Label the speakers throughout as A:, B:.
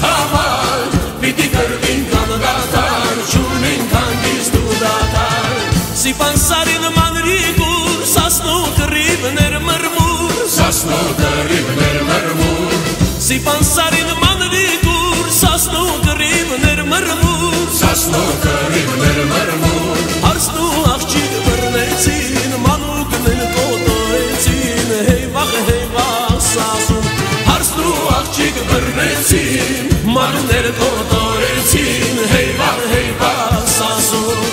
A: համար Պիտի կրվին կանդատար Չունին կանգիս դուդատար Սիպանսարին մանրիգուր Սասնու կռիվներ մրմուր Սասնու կռիվներ մրմուր Սիպանսարին մանրիգուր Սասնու կռիվներ մրմուր Սասնու կռիվներ մրմուր Հարսնու աղջիկ բռնեցին Մանուկներ կոտորեցին Հեյվաղ սասուն Հարսնու աղջիկ բռնեցին Մանուկներ կոտորեցին Հեյվաղ սասուն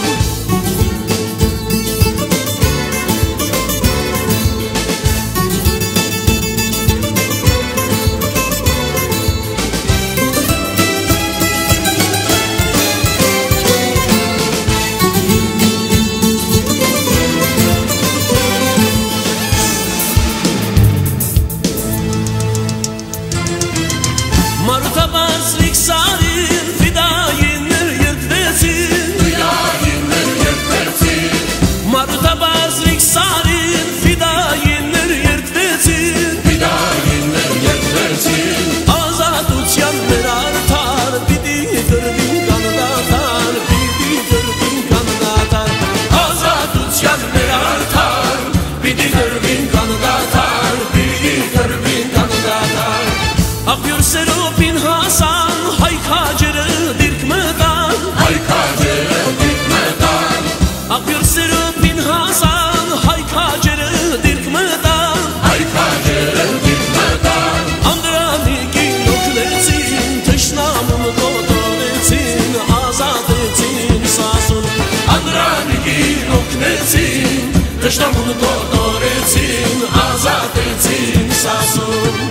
A: Մարութաբարձրիկ սարին ֆիդայիններ երդվեցին Մարութաբարձրիկ սարին ֆիդայիններ երդվեցին Ազատության մեր արդար պիտի կրվին կանդատար Պիտի կրվին կանդատար Ազատության մեր արդար պիտի կրվին կանդատար Պիտի կրվին կանդատար Աղբյուր սերոպին հասան, հայքաջերը դիրք մտան Հայքաջերը դիրք մտան Աղբյուր սերոպին հասան, հայքաջերը դիրք մտան Հայքաջերը դիրք մտան Անդրանիկին օգնեցին, թշնամուն կոտորեցին Ազատեցին սասուն Անդրանիկին օգնեցին, թշնամուն կոտորեցին Ազատեցին սասուն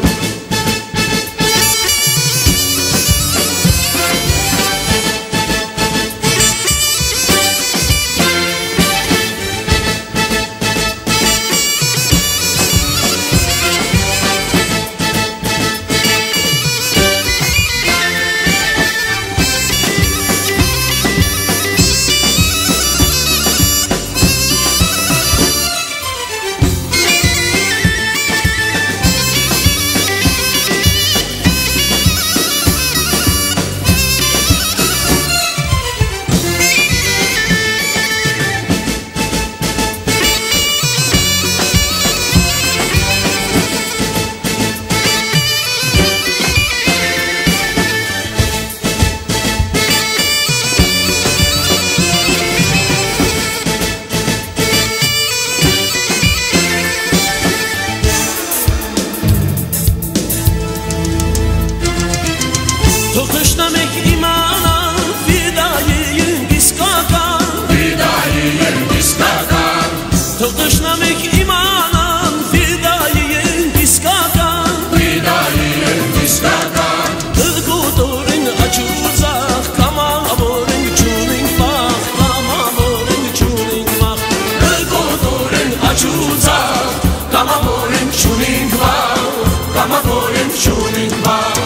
A: Թող թշնամեք իմանան ֆիդային իսկական Ֆիդային իսկական Թող թշնամեք իմանան ֆիդային իսկական Ֆիդային իսկական Կգոտորեն աչուզախ Կամավորեն չունենք վախ Կամավորեն չունենք վախ Կգոտորեն աչուզախ Կամավորեն չունենք վախ Կամավորեն չունենք վախ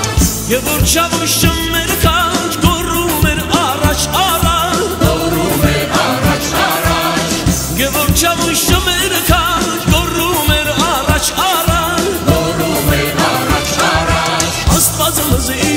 A: Եվ որ չավուշը մեր կանչ գորում էր առաջ առաջ Գորում էր առաջ առաջ Եվ որ չավուշը մեր կանչ գորում էր առաջ առաջ Գորում էր առաջ առաջ Աստված մզի